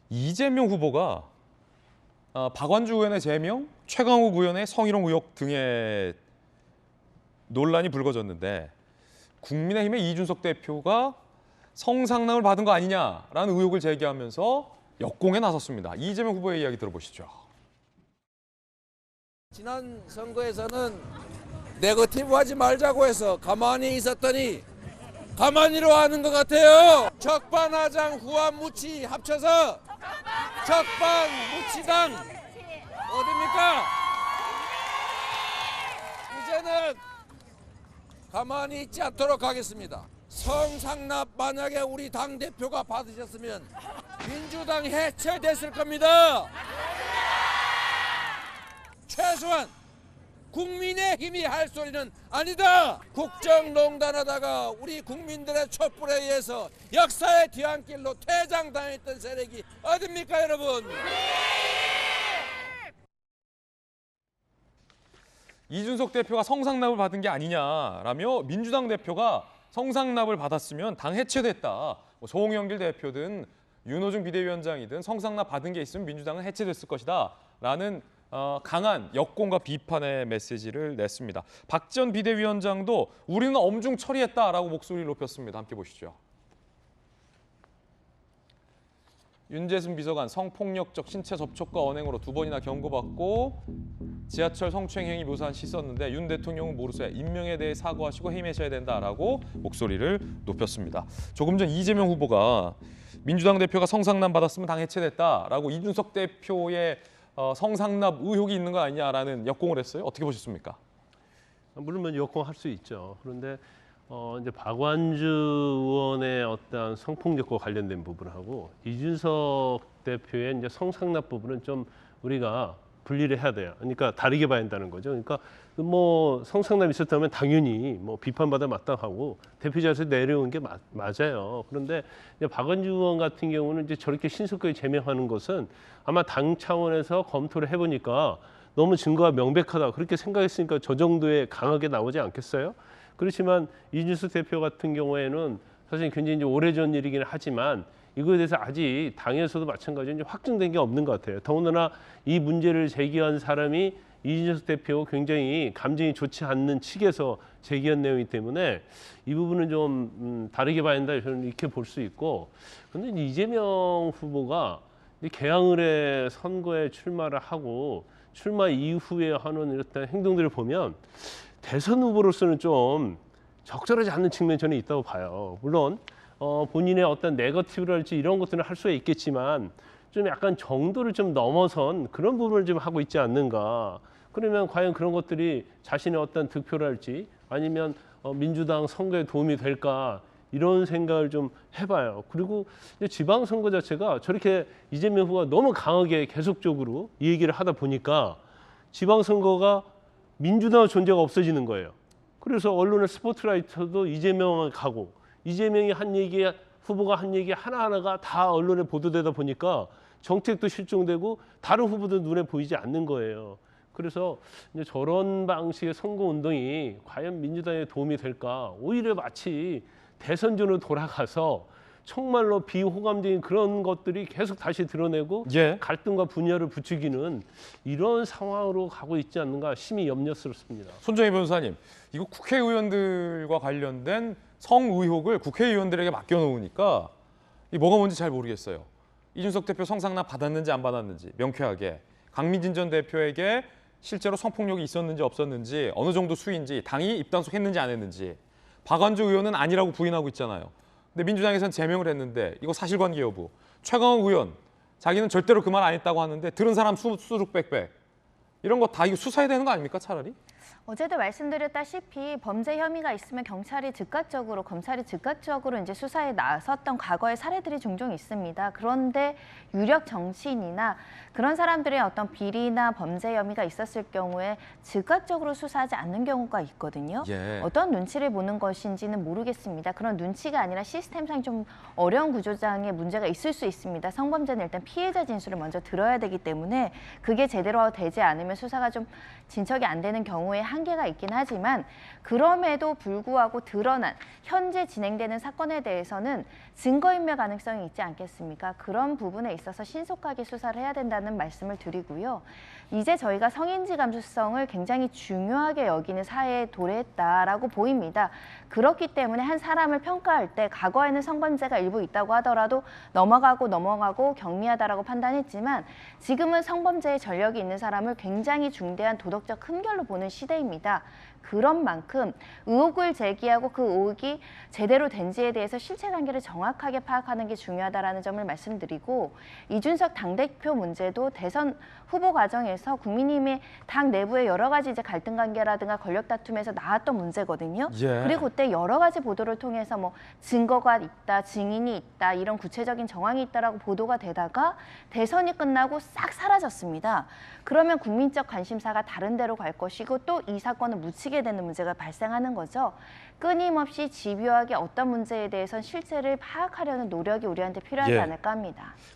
이재명 후보가 박완주 의원의 제명, 최강욱 의원의 성희롱 의혹 등의 논란이 불거졌는데 국민의힘의 이준석 대표가 성상납을 받은 거 아니냐라는 의혹을 제기하면서 역공에 나섰습니다. 이재명 후보의 이야기 들어보시죠. 지난 선거에서는 네거티브 하지 말자고 해서 가만히 있었더니 가만히로 하는 것 같아요. 적반하장 후한무치 합쳐서 적반무치당 어딥니까? 이제는 가만히 있지 않도록 하겠습니다. 성상납 만약에 우리 당대표가 받으셨으면 민주당 해체됐을 겁니다. 최소한 국민의힘이 할 소리는 아니다. 국정농단하다가 우리 국민들의 촛불에 의해서 역사의 뒤안길로 퇴장당했던 세력이 어딥니까 여러분? 이준석 대표가 성상납을 받은 게 아니냐라며 민주당 대표가 성상납을 받았으면 당 해체됐다. 송영길 대표든 윤호중 비대위원장이든 성상납 받은 게 있으면 민주당은 해체됐을 것이다. 라는 강한 역공과 비판의 메시지를 냈습니다. 박 전 비대위원장도 우리는 엄중 처리했다라고 목소리를 높였습니다. 함께 보시죠. 윤재순 비서관 성폭력적 신체 접촉과 언행으로 2번이나 경고받고 지하철 성추행 행위 묘사한 씻었는데 윤 대통령은 모르쇠 인명에 대해 사과하시고 해임하셔야 된다라고 목소리를 높였습니다. 조금 전 이재명 후보가 민주당 대표가 성상납 받았으면 당 해체됐다라고 이준석 대표의 성상납 의혹이 있는 거 아니냐라는 역공을 했어요. 어떻게 보셨습니까? 물론 역공할 수 있죠. 그런데 이제 박완주 의원의 어떤 성폭력과 관련된 부분하고 이준석 대표의 이제 성상납 부분은 좀 우리가 분리를 해야 돼요. 그러니까 다르게 봐야 한다는 거죠. 그러니까 뭐 성상납이 있었다면 당연히 뭐 비판받아 마땅하고 대표자에서 내려온 게 맞아요. 그런데 이제 박완주 의원 같은 경우는 이제 저렇게 신속하게 제명하는 것은 아마 당 차원에서 검토를 해보니까 너무 증거가 명백하다 그렇게 생각했으니까 저 정도에 강하게 나오지 않겠어요? 그렇지만 이준석 대표 같은 경우에는 사실 굉장히 이제 오래전 일이긴 하지만 이거에 대해서 아직 당에서도 마찬가지로 이제 확정된 게 없는 것 같아요. 더군다나 이 문제를 제기한 사람이 이준석 대표 굉장히 감정이 좋지 않는 측에서 제기한 내용이기 때문에 이 부분은 좀 다르게 봐야 한다 저는 이렇게 볼 수 있고, 그런데 이재명 후보가 개항을해 선거에 출마를 하고 출마 이후에 하는 이런 행동들을 보면 대선 후보로서는 좀 적절하지 않는 측면이 저는 있다고 봐요. 물론 본인의 어떤 네거티브랄지 이런 것들은 할 수가 있겠지만 좀 약간 정도를 좀 넘어선 그런 부분을 좀 하고 있지 않는가. 그러면 과연 그런 것들이 자신의 어떤 득표랄지 아니면 민주당 선거에 도움이 될까 이런 생각을 좀 해봐요. 그리고 지방선거 자체가 저렇게 이재명 후보가 너무 강하게 계속적으로 이 얘기를 하다 보니까 지방선거가 민주당의 존재가 없어지는 거예요. 그래서 언론의 스포트라이트도 이재명을 가고 이재명이 한 얘기, 후보가 한 얘기 하나하나가 다 언론에 보도되다 보니까 정책도 실종되고 다른 후보도 눈에 보이지 않는 거예요. 그래서 이제 저런 방식의 선거운동이 과연 민주당에 도움이 될까? 오히려 마치 대선전으로 돌아가서 정말로 비호감적인 그런 것들이 계속 다시 드러내고 갈등과 분열을 부추기는 이런 상황으로 가고 있지 않는가 심히 염려스럽습니다. 손정희 변호사님, 이거 국회의원들과 관련된 성 의혹을 국회의원들에게 맡겨놓으니까 이 뭐가 뭔지 잘 모르겠어요. 이준석 대표 성상납 받았는지 안 받았는지 명쾌하게, 강민진 전 대표에게 실제로 성폭력이 있었는지 없었는지 어느 정도 수인지 당이 입단속했는지 안 했는지, 박완주 의원은 아니라고 부인하고 있잖아요. 근데 민주당에서는 제명을 했는데 이거 사실관계 여부, 최강욱 의원 자기는 절대로 그 말 안 했다고 하는데 들은 사람 수룩빽빽 이런 거 다 이거 수사해야 되는 거 아닙니까 차라리? 어제도 말씀드렸다시피 범죄 혐의가 있으면 경찰이 즉각적으로, 검찰이 즉각적으로 이제 수사에 나섰던 과거의 사례들이 종종 있습니다. 그런데 유력 정치인이나 그런 사람들의 어떤 비리나 범죄 혐의가 있었을 경우에 즉각적으로 수사하지 않는 경우가 있거든요. 어떤 눈치를 보는 것인지는 모르겠습니다. 그런 눈치가 아니라 시스템상 좀 어려운 구조장에 문제가 있을 수 있습니다. 성범죄는 일단 피해자 진술을 먼저 들어야 되기 때문에 그게 제대로 되지 않으면 수사가 좀 진척이 안 되는 경우에 한 한계가 있긴 하지만 그럼에도 불구하고 드러난 현재 진행되는 사건에 대해서는 증거인멸 가능성이 있지 않겠습니까? 그런 부분에 있어서 신속하게 수사를 해야 된다는 말씀을 드리고요. 이제 저희가 성인지 감수성을 굉장히 중요하게 여기는 사회에 도래했다라고 보입니다. 그렇기 때문에 한 사람을 평가할 때 과거에는 성범죄가 일부 있다고 하더라도 넘어가고 경미하다라고 판단했지만 지금은 성범죄의 전력이 있는 사람을 굉장히 중대한 도덕적 흠결로 보는 시대입니다. 그런 만큼 의혹을 제기하고 그 의혹이 제대로 된지에 대해서 실체관계를 정확하게 파악하는 게 중요하다라는 점을 말씀드리고 이준석 당대표 문제도 대선 후보 과정에서 국민의힘의 당 내부의 여러 가지 이제 갈등 관계라든가 권력 다툼에서 나왔던 문제거든요. 예. 그리고 그때 여러 가지 보도를 통해서 뭐 증거가 있다, 증인이 있다, 이런 구체적인 정황이 있다라고 보도가 되다가 대선이 끝나고 싹 사라졌습니다. 그러면 국민적 관심사가 다른 데로 갈 것이고 또 이 사건을 묻히게 되는 문제가 발생하는 거죠. 끊임없이 집요하게 어떤 문제에 대해선 실체를 파악하려는 노력이 우리한테 필요하지 예. 않을까 합니다.